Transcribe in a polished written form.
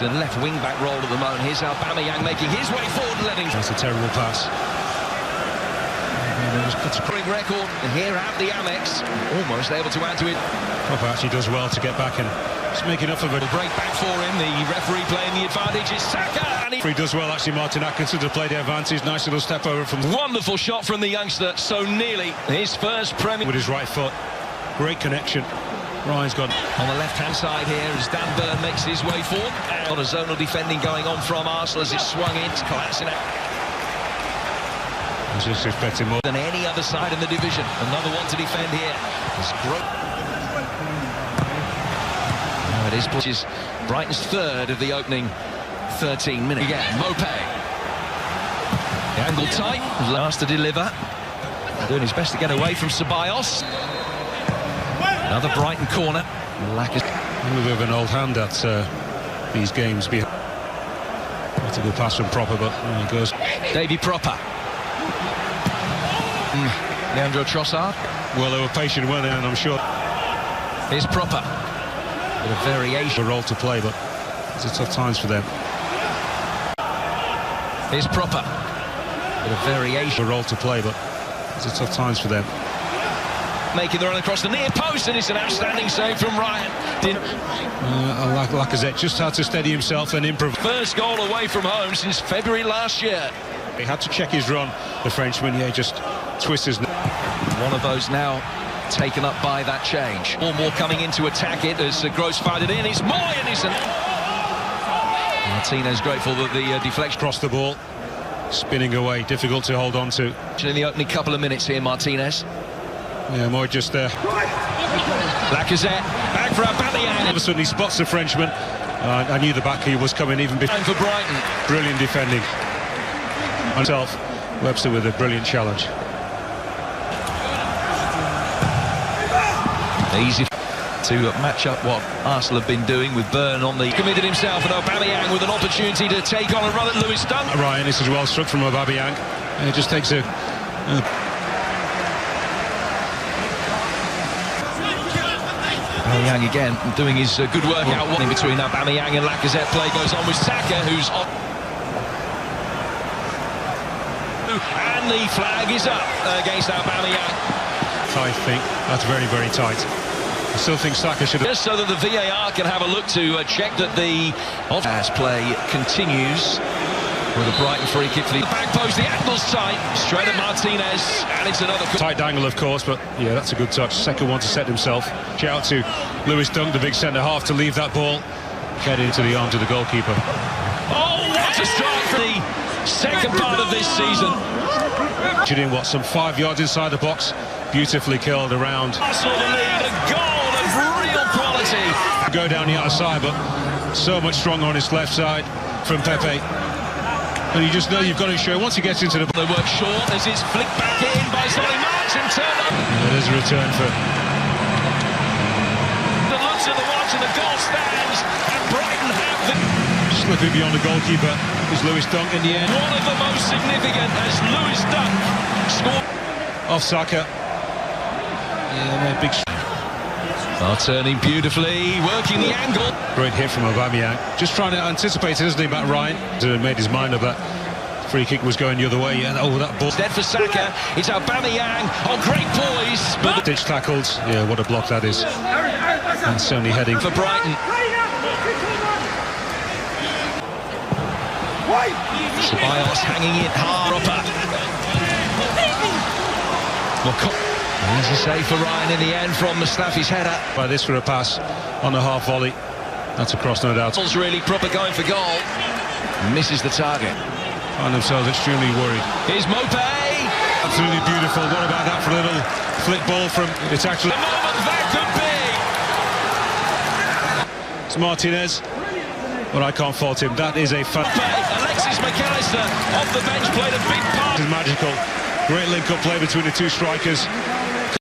The left wing-back role at the moment. Here's Aubameyang making his way forward and letting... That's a terrible pass. Record, and here at the Amex, almost able to add to it. Papa actually does well to get back and just make enough of it. Break back for him, the referee playing the advantage is Saka, and he does well actually, Martin Atkinson, to play the advantage. Nice little step over from... Wonderful shot from the youngster, so nearly his first Premier... With his right foot, great connection. Ryan's got... On the left-hand side here as Dan Burn makes his way forward. And a lot of zonal defending going on from Arsenal as it's swung in, it's collapsing out. I was just expecting more than any other side in the division. Another one to defend here. Now it is, which is Brighton's third of the opening 13 minutes. Again, Mopé. The angle tight, last to deliver. Doing his best to get away from Ceballos. Another Brighton corner. A bit of an old hand at these games. That's a good pass from Proper, but there he goes. Davy Proper. Leandro Trossard. Well, they were patient, weren't they? And I'm sure. Here's Proper. With a variation. A role to play, but it's a tough times for them. Here's Proper. With a variation. A role to play, but it's a tough times for them. Making the run across the near post, and it's an outstanding save from Ryan. Lacazette just had to steady himself and improve. First goal away from home since February last year. He had to check his run, the Frenchman. Yeah, just twists his... One of those now taken up by that change. More coming in to attack it as Gross fired it in. It's Moy, and it's an... Martinez grateful that the deflection... Across the ball, spinning away, difficult to hold on to. In the opening couple of minutes here, Martinez. Yeah, Moy just there. Lacazette, back for Aubameyang. All of a sudden he spots the Frenchman. I knew the back heel was coming even before. And for Brighton. Brilliant defending. Himself, Webster with a brilliant challenge. Easy to match up what Arsenal have been doing with Burn on the... Committed himself, and Aubameyang with an opportunity to take on a run at Lewis Dunk. Ryan, this is well struck from Aubameyang. And it just takes a... Aubameyang again doing his good work out in between Aubameyang and Lacazette. Play goes on with Saka, who's on. And the flag is up against Aubameyang. I think that's very, very tight. I still think Saka should have... Just so that the VAR can have a look to check that the as play continues with a Brighton free kick for the back post. The angle's tight, straight at Martinez, and it's another... Tight angle, of course, but yeah, that's a good touch. Second one to set himself. Shout out to Lewis Dunk, the big centre-half, to leave that ball. Head into the arms of the goalkeeper. Oh, what a strike for the second part of this season. In what, some 5 yards inside the box, beautifully curled around. Arsenal the lead, a goal of real quality. Go down the outside, but so much stronger on his left side from Pepe. And you just know you've got to show once he gets into the... They work short as it's flicked back in by Solly March and turned up. There's a return for... The looks of the watch and the goal stands, and Brighton have the... Slipping beyond the goalkeeper is Lewis Dunk in the end. One of the most significant as Lewis Dunk scored. Off Saka. Yeah, big... Turning beautifully, working the angle. Great hit from Aubameyang. Just trying to anticipate it, isn't he, Matt Ryan? To made his mind up that free kick was going the other way. And oh, that ball. Instead for Saka, it's Aubameyang on great poise. But ditch tackles. Yeah, what a block that is. And certainly heading for Brighton. Ceballos hanging it hard. Easy save for Ryan in the end from Mustafi's header. By this for a pass on a half volley. That's a cross, no doubt. Really Proper going for goal. Misses the target. Find themselves extremely worried. Here's Mopé. Absolutely beautiful. What about that for a little flick ball from... It's actually... The moment that could be. It's Martinez. But I can't fault him. That is a... Alexis McAllister off the bench played a big part. This is magical. Great link-up play between the two strikers.